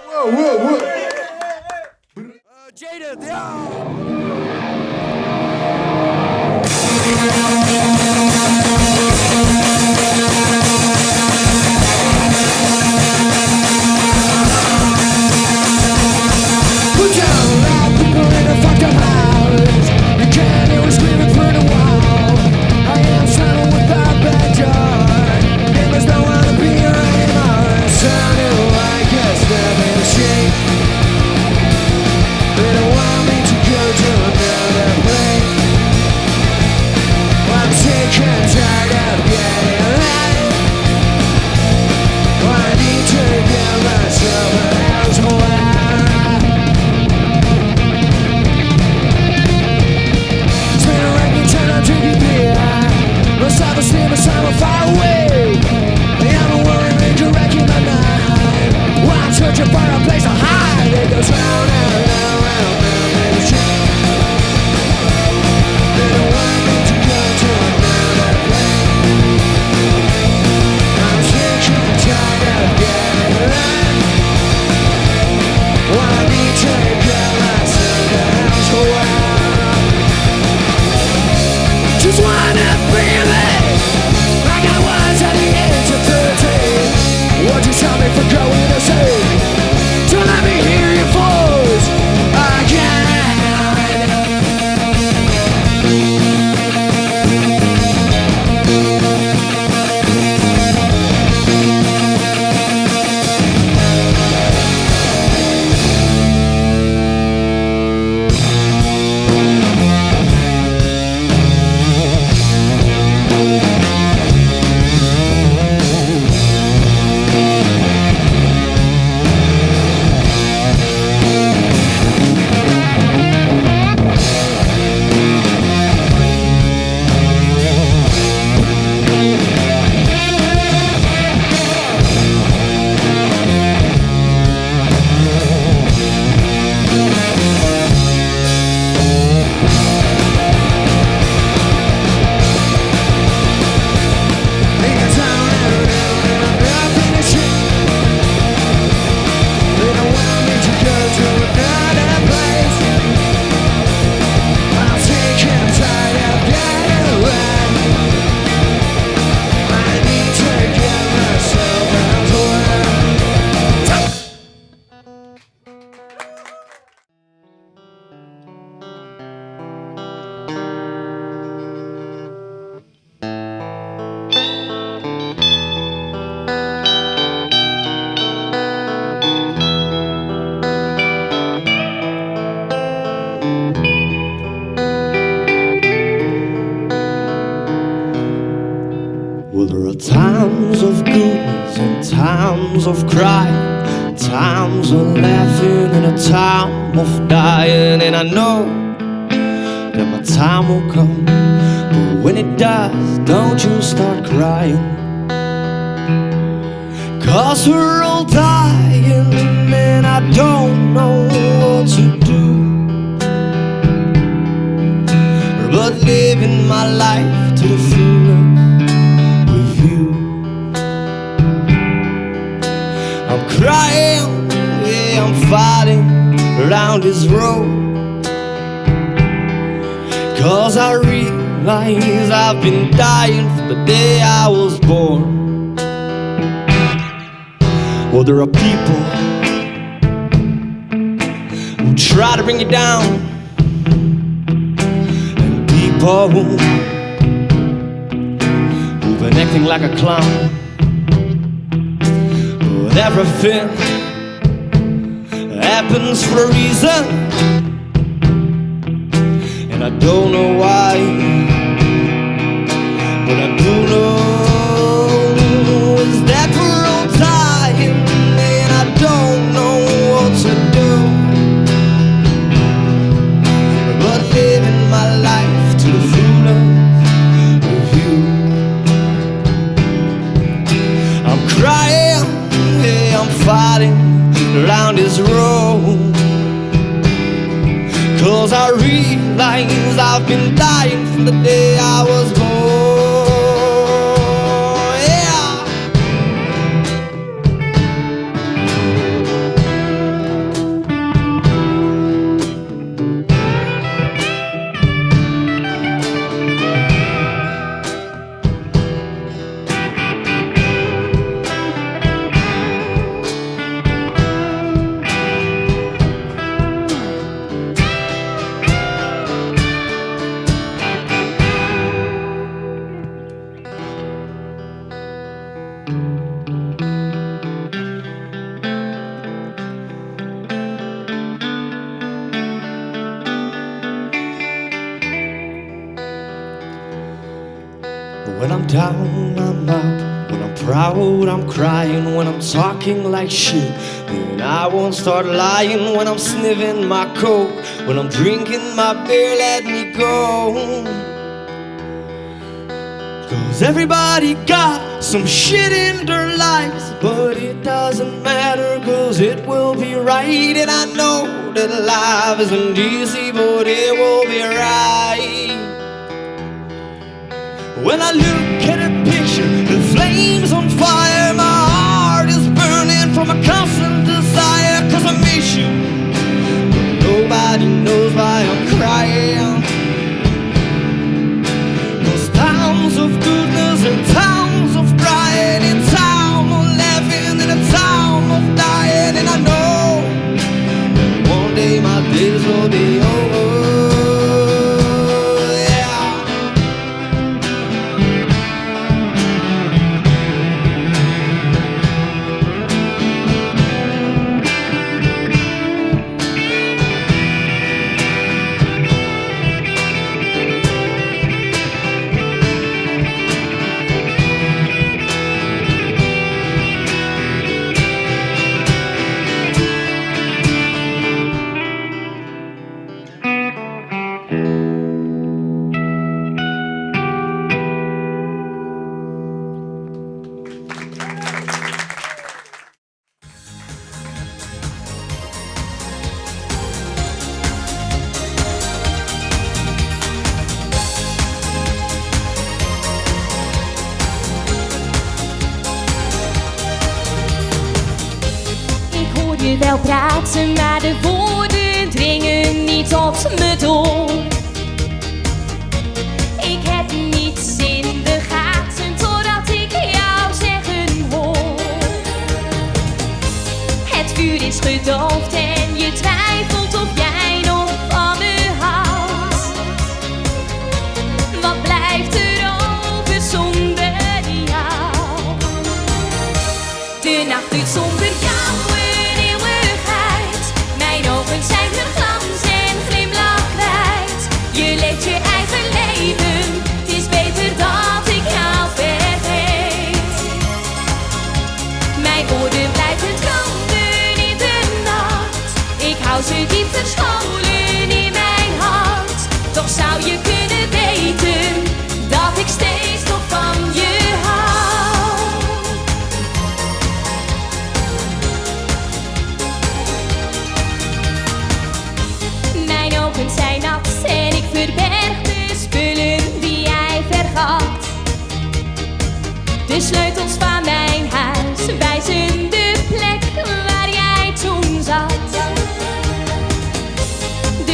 Whoa, whoa, whoa. Jada, yeah. Put down loud people in a fucked up house. You can't hear us screaming through the wall. I am sounding without bad joy. There's no one to be here anymore. Sounding like a stepping machine. They don't want me to go to another place. I'm sick and tired of getting alive. I need to get myself elsewhere. It's been a record time. of crying, times of laughing, and a time of dying. And I know that my time will come, but when it does, don't you start crying. 'Cause we're all dying, and I don't know what to do but living my life to the fullest with you. I'm crying, yeah, I'm fighting around this road, 'cause I realize I've been dying from the day I was born. Well, there are people who try to bring you down, and people who've been acting like a clown. But everything happens for a reason, and I don't know why, but I do know is that we're all dying, and I don't know what to do but living my life to the fullest with you. I'm crying, yeah, I'm fighting around this road, 'cause I realize I've been dying from the day I was born. Yeah. When I'm down, I'm up. When I'm proud, I'm crying. When I'm talking like shit, then I won't start lying. When I'm sniffing my coke, when I'm drinking my beer, let me go. 'Cause everybody got some shit in their lives, but it doesn't matter, 'cause it will be right. And I know that life isn't easy, but it will be right. When I look at a picture, the flames on fire, my heart is burning from a constant desire. 'Cause I miss you, but nobody knows why I'm crying. 'Cause times of goodness and times of crying, and time of laughing and a time of dying. And I know that one day my days will be over. Je wel praten, maar de woorden dringen niet tot me door. Ik heb niets in de gaten totdat ik jou zeggen hoor. Het vuur is gedoofd en je twijfelt of jij nog van me houdt. Wat blijft er over zonder jou? De nacht duurt zonder jou een eeuwigheid. Mijn ogen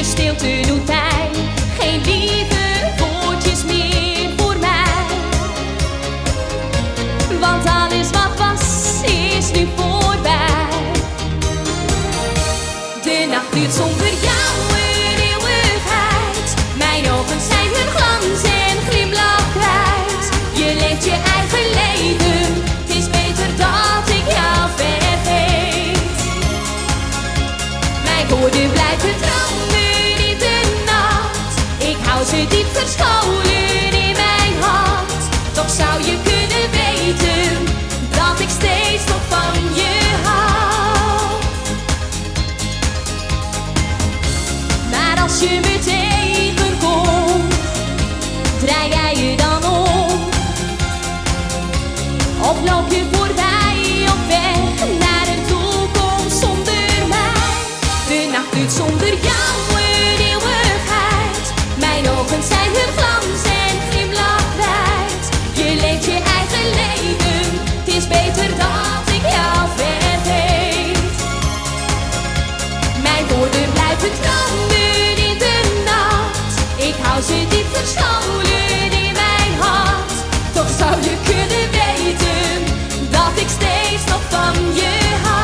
de stilte doet pijn. Geen lieve woordjes meer voor mij. Want alles wat was, is nu voorbij. De nacht duurt zonder jou een eeuwigheid. Mijn ogen zijn hun glans en glimlach kwijt. Je leeft je eigen leven, het is beter dat ik jou vergeet. Mijn woorden blijven dromen in de nacht. Ik hou ze diep verscholen in mijn hart. Toch zou je kunnen weten dat ik steeds nog van je hou. Maar als je me tegenkomt, draai jij je dan om? Of loop je voorbij op weg naar een toekomst zonder mij? De nacht duurt zonder jou een eeuwigheid. Mijn ogen zijn hun glans en glimlach kwijt. Je leeft je eigen leven, het is beter dat ik jou vergeet. Mijn woorden blijven dromen in de nacht. Ik hou ze diep verscholen in mijn hart. Toch zou je kunnen weten dat ik steeds nog van je hou.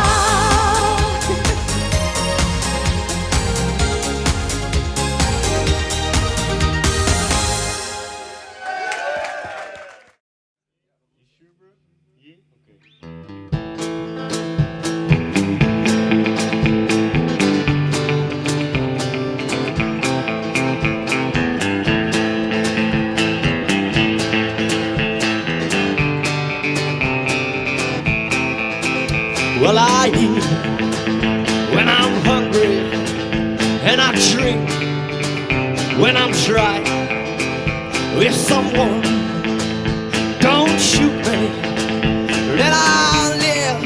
Well, I eat when I'm hungry, and I drink when I'm dry. If someone don't shoot me, then I'll live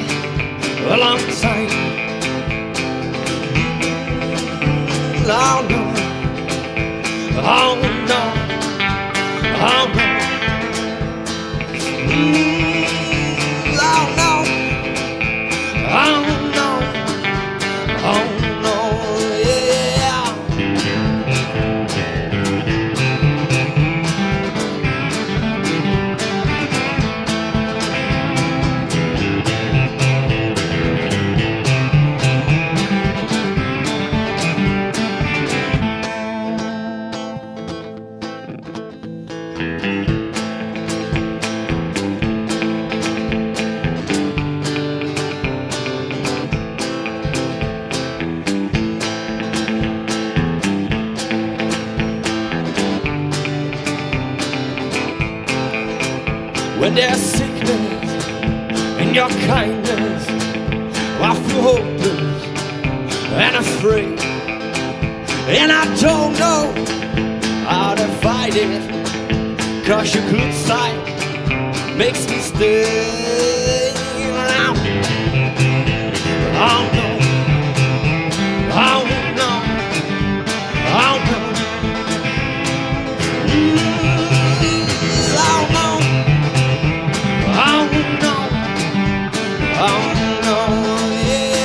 a long time. Oh no, oh no, oh no. Oh no. Oh no, oh no, yeah. When there's sickness in your kindness, I feel hopeless and afraid, and I don't know how to fight it, 'cause your good side makes me stay around. Oh no, oh no, oh no. Oh no. Oh no, oh no, yeah.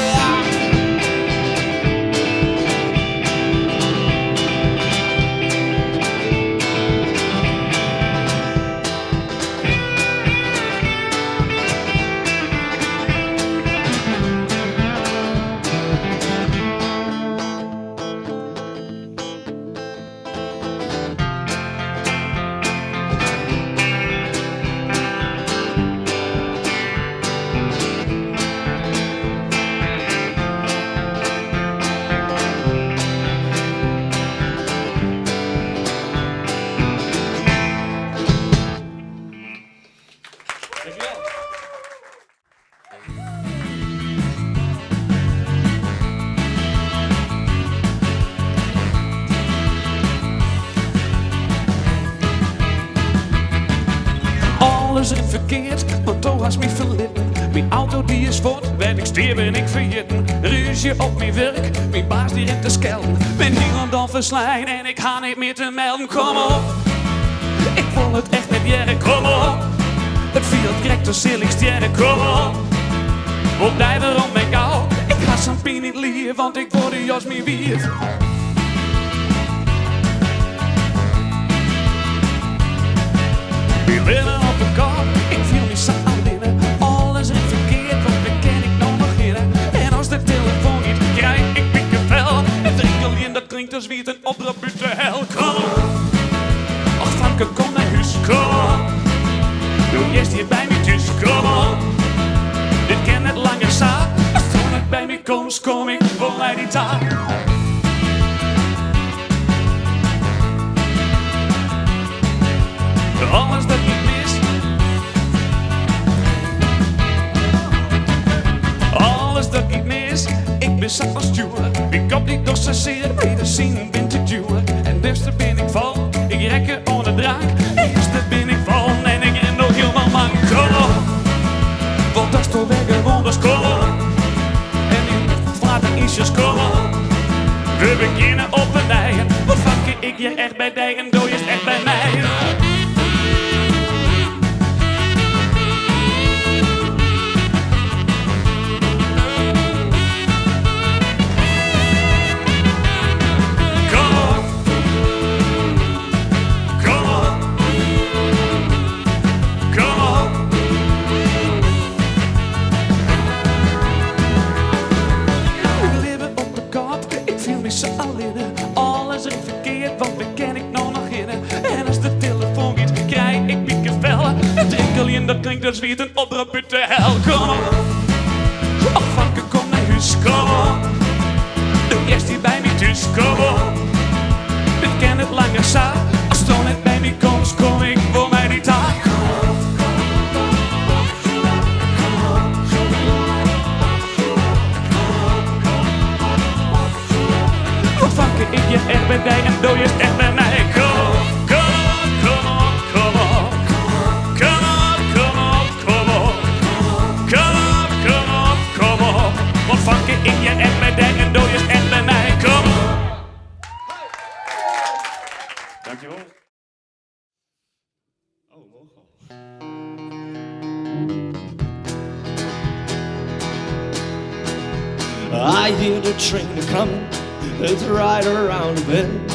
Alles in verkeerd, want toen was mij verlitten. Mijn auto die is voort, wenn ik stier ben ik vergeten. Ruzie op mijn werk, mijn baas die rent te schelden. Mijn dingen dan verslijn en ik ga niet meer te melden. Kom op, ik wil het echt met jaren, kom op. Het viel direct de zilligsterren, kom op. Op die waarom ben ik jou, ik ga zo'n pien niet lief, want ik word de jas meer wief. klinkt als wie het een oproep uit de hel. Kom op, ach Franke, kom naar huis, kom op. Doe eerst hier bij me thuis, kom op. Dit kan net langer staan. Als toen ik bij me komt, kom ik voor mij die taak. Alles dat ik mis, alles dat ik mis. Ik ben zat als stuur, ik kom niet nog zozeer bij de zin ben te duwen. En beste ben ik vol, ik rek er onder draak. Eerste ben ik vol en ik ren nog helemaal man. Kom op, want dat is toch weer gewonders, kom op. En in vader isjes, kom op. We beginnen op een nij. Wat fuck ik je echt bij die en doe je het echt bij mij. Alles is verkeerd, wat beken ik nou nog in? En als de telefoon gaat, krijg ik piekenvellen. Het enkelien dat klinkt als wie het een oproep uit de hel. Kom op, ach Franke, kom naar huis, kom op. Doe eerst hier bij me thuis, kom op. Dit kan het langer staan. Als toen het bij me komt, kom ik voor mij die taak. Ik je echt bij die en doe je het echt bij mij. Kom op, kom op, kom op, kom op, kom op, kom op, kom op, kom op, kom op. Want fuck ik je echt bij die en doe je het echt bij mij. Kom op. Dankjewel. Oh, logo. I hear the train coming. It's right around the bend,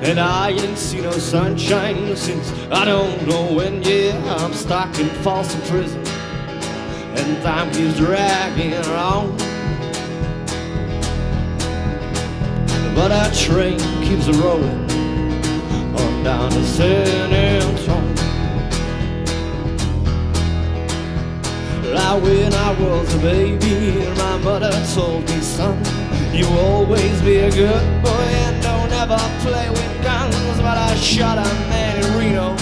and I ain't seen no sunshine since I don't know when. Yeah, I'm stuck in Folsom Prison, and time keeps dragging around. But that train keeps rolling on down to San Antonio. Like when I was a baby, my mother told me, son, you always be a good boy and don't ever play with guns. But I shot a man in Reno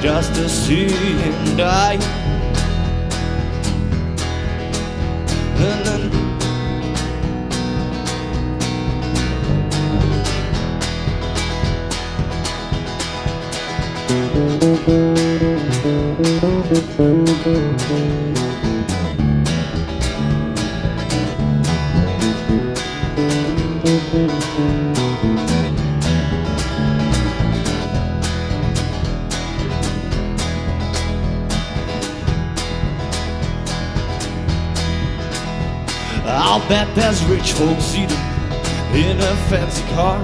just to see him die. And then I'll bet there's rich folks eating in a fancy car.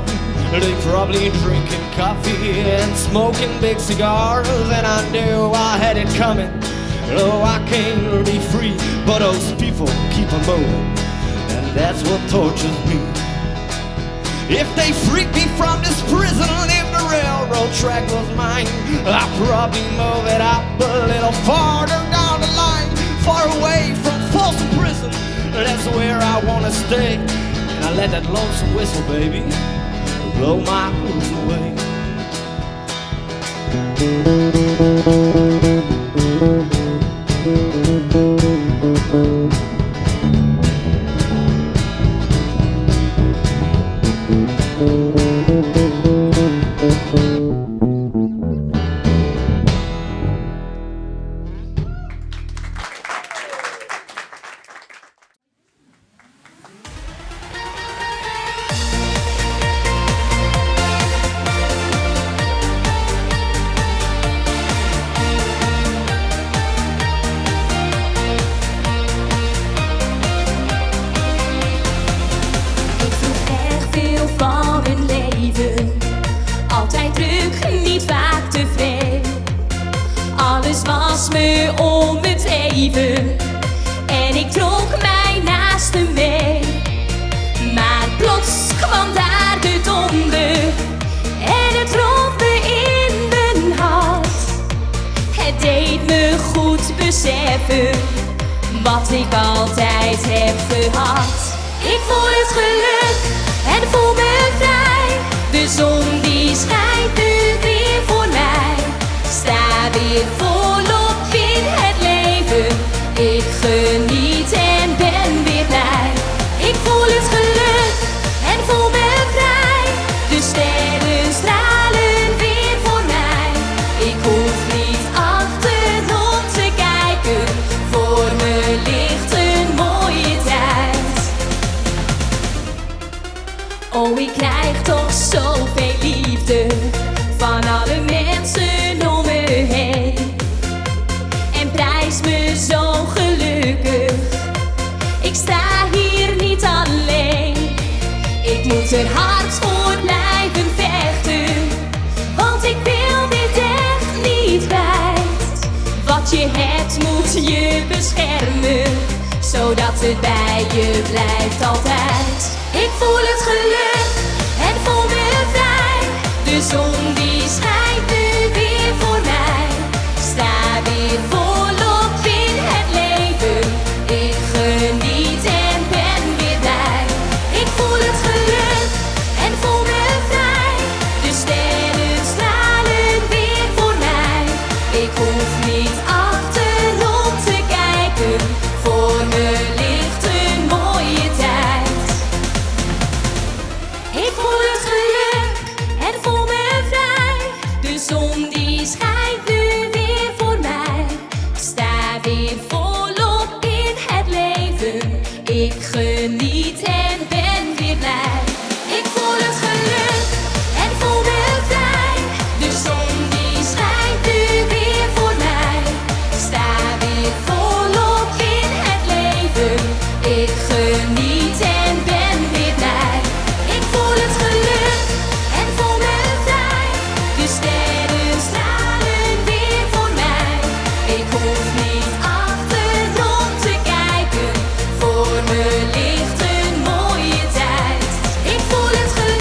They probably drinking coffee and smoking big cigars. And I knew I had it coming. Oh, I came to be free, but those people keep on moving, and that's what tortures me. If they freak me from this prison, if the railroad track was mine, I'd probably move it up a little farther down the line, far away from Folsom Prison. That's where I wanna stay, and I let that lonesome whistle, baby, blow my blues away. Was me om het even en ik trok mij naast hem mee. Maar plots kwam daar beseffen wat ik altijd heb gehad. Ik voel het geluk en voel me vrij. De zon die schijnt nu weer voor mij. Sta weer volop in het leven. Ik geniet en ben weer blij. Ik voel het geluk en voel me vrij. De sterren stralen weer voor mij. Ik hoef niet achterom te kijken. Voor me ligt een mooie tijd. Oh, ik krijg toch zoveel liefde van alle mensen om me heen. En prijs me zo gelukkig. Ik sta hier niet alleen. Ik moet er hard voor blijven vechten. Want ik wil dit echt niet kwijt. Wat je hebt moet je beschermen. Zodat het bij je blijft altijd. Ik voel het geluk en voel me vrij. De zon die schijnt nu weer voor mij. Sta weer volop in het leven. Ik geniet en ben weer blij. Ik voel het geluk en voel me vrij. De sterren stralen weer voor mij. Ik hoef niet achterom te kijken. Voor me ligt een mooie tijd. Ik voel het geluk en voel me vrij. De zon die schijnt nu weer voor mij. Sta weer volop in het leven. Ik geniet en ben weer blij. Ik voel het geluk en voel me vrij. De zon die schijnt nu weer voor mij. Sta weer volop in het leven. Ik geniet en ben weer blij. Ik voel het geluk en voel me vrij. De sterren stralen weer voor mij. Ik hoef niet achterom te kijken. Voor me ligt een mooie tijd. Ik voel het geluk.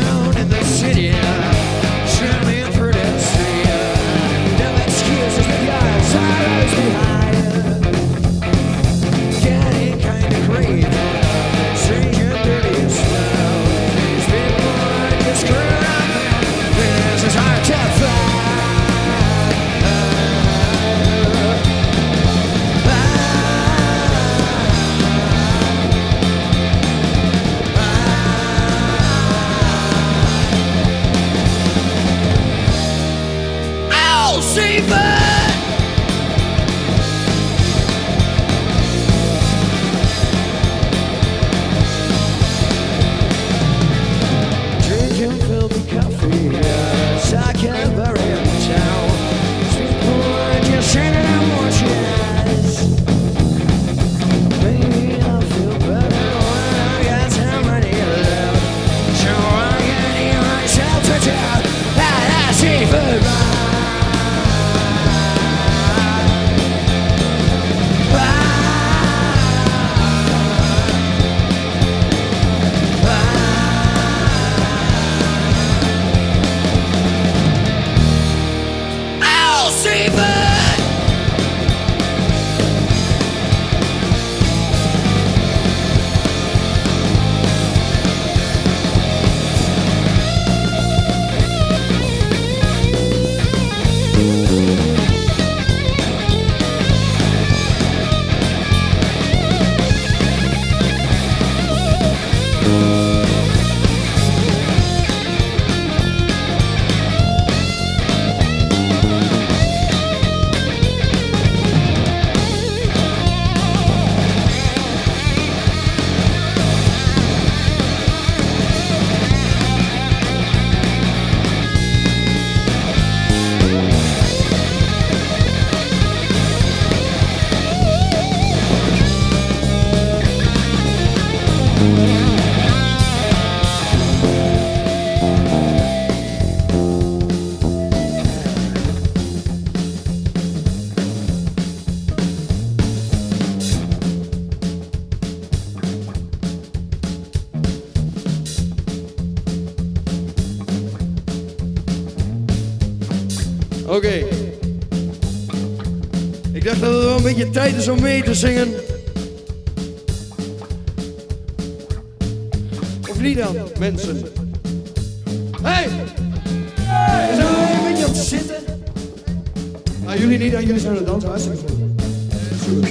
Down in the city, shimmying through the street. No excuses with your sorrows behind. Getting kinda crazy, stranger dirty smell. These people are just screwed up. This is hard to find. I'll save it. Drinking filthy coffee, talking about in town. People are just sending out more chats. Maybe I'll feel better when I got some money left. So I can eat myself to death. That seafood. I'll save it. Oké. Ik dacht dat het wel een beetje tijd is om mee te zingen. Of niet dan, mensen? Hey! We zijn wel een beetje aan het zitten. Ah, jullie niet, jullie zijn aan het dansen. Hartstikke goed.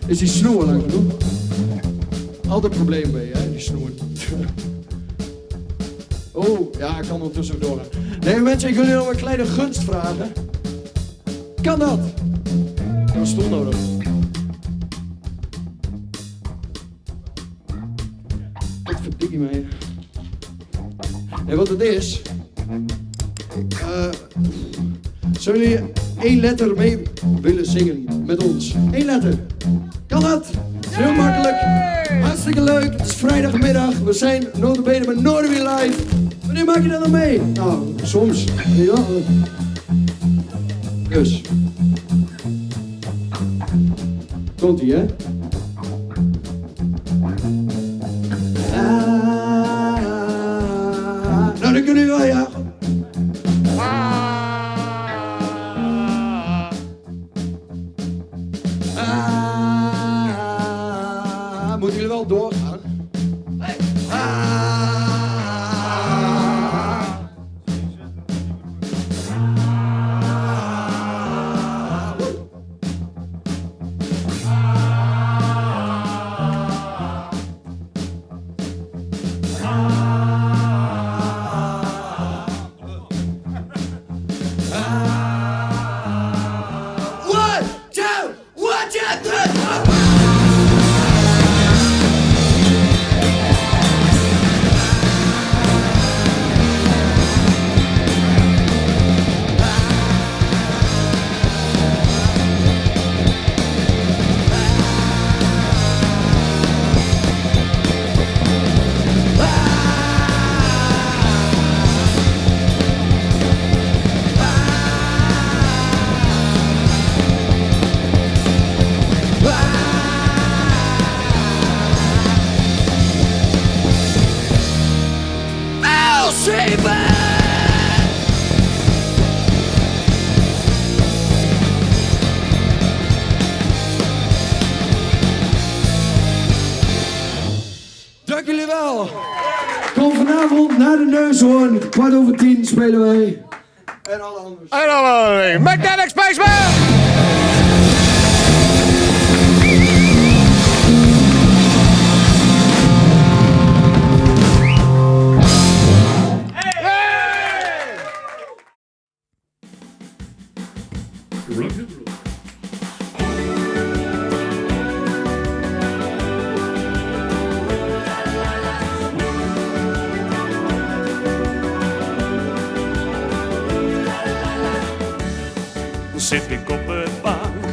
Is die snoer lang genoeg? Altijd probleem mee, hè, die snoer. Oh, ja, ik kan ondertussen door. Nee, mensen, ik wil jullie nog een kleine gunst vragen. Kan dat? Ik heb een stoel nodig. Wat verdikkie mij. En wat het is... Zullen jullie 1 letter mee willen zingen met ons? 1 letter. Kan dat? Is heel makkelijk. Hartstikke leuk. Het is vrijdagmiddag. We zijn nota bene met Noorderwiel live. Wanneer maak je dat dan mee? Nou, soms. Ja. Dus. Komt-ie, hè? Nou, dan kunnen jullie wel, ja. Moeten jullie wel doorgaan? Hey. Dank jullie wel. Kom vanavond naar de Neushoorn. 10:15 spelen wij. En alle anderen. En alle anderen. Magnetic Spaceman! Zit ik op een bank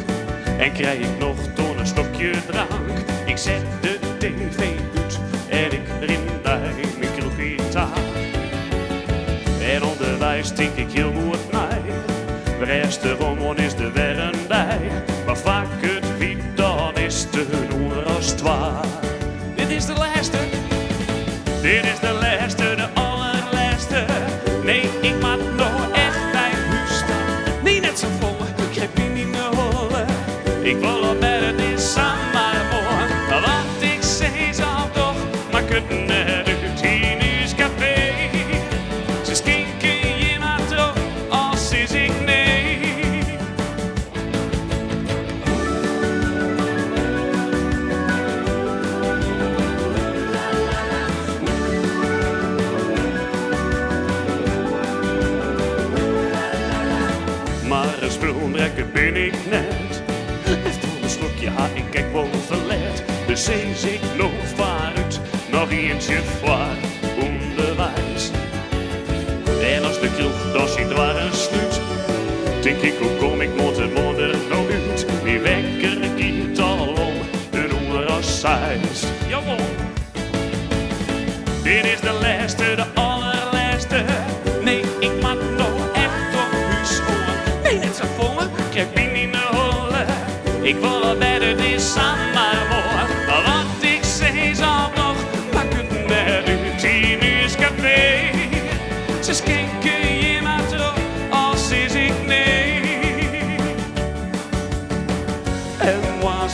en krijg ik nog toch een slokje drank. Ik zet de tv uit en ik rin naar mijn kroeggitaar. En onderwijs denk ik heel goed mij. De rest eromon is de werren bij. Maar vaak het wie dan is te doen als twaar. Dit is de laatste. Dit is de laatste, de allerlaatste. Nee, ik maak nog echt bij huis staan. Nee, net zo vol. Ik wil op bed, het is aan mij voor. Wat ik zei zal toch maar kunnen uit hier is café. Ze skinken je maar toch, als is ik nee. Maar een spulbrekker ben ik net. Ja, ik kijk wel verleerd, dus eens ik nog vooruit, nog eentje voor onderwijs. En als de kroeg dan ziet waar een sluit, denk ik hoe kom ik moet het morgen nog uit. Die wekker kiet al om, een uur als 6. Jawel. Dit is de laatste, de allerlaatste. Nee, ik maak nog echt op huis horen. Nee, net zo vol, kijk ik niet naar holen. Ik wil op bed, het is aan mij voor. Wat ik zei zal nog maar kunnen uit 10 uur café. Ze schenken je maar terug, als is ik nee.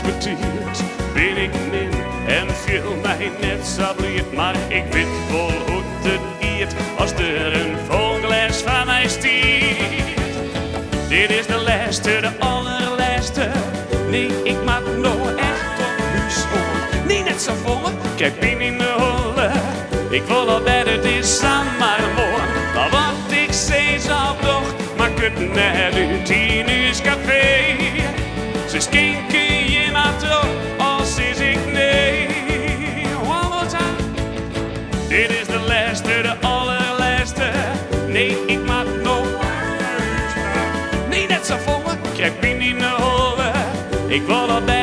respecteert, ben ik min en viel mij net sabliert. Maar ik weet wel hoe het giet als er een volgles van mij stiert. Dit is de laatste, de allerlaatste. Nee, ik maak nog echt op huis om. Nee, net zo vol, kijk bin in de holle. Ik wil al dat het is aan maar morgen. Maar wat ik zei zal toch, maar het net uit in uw café. Ze schenken je maar terug, als is ik nee. One more time. Dit is de laatste, de allerlaatste. Nee, ik maak nog nee, net zo vol, kijk bin in de holle. Ik wil al bij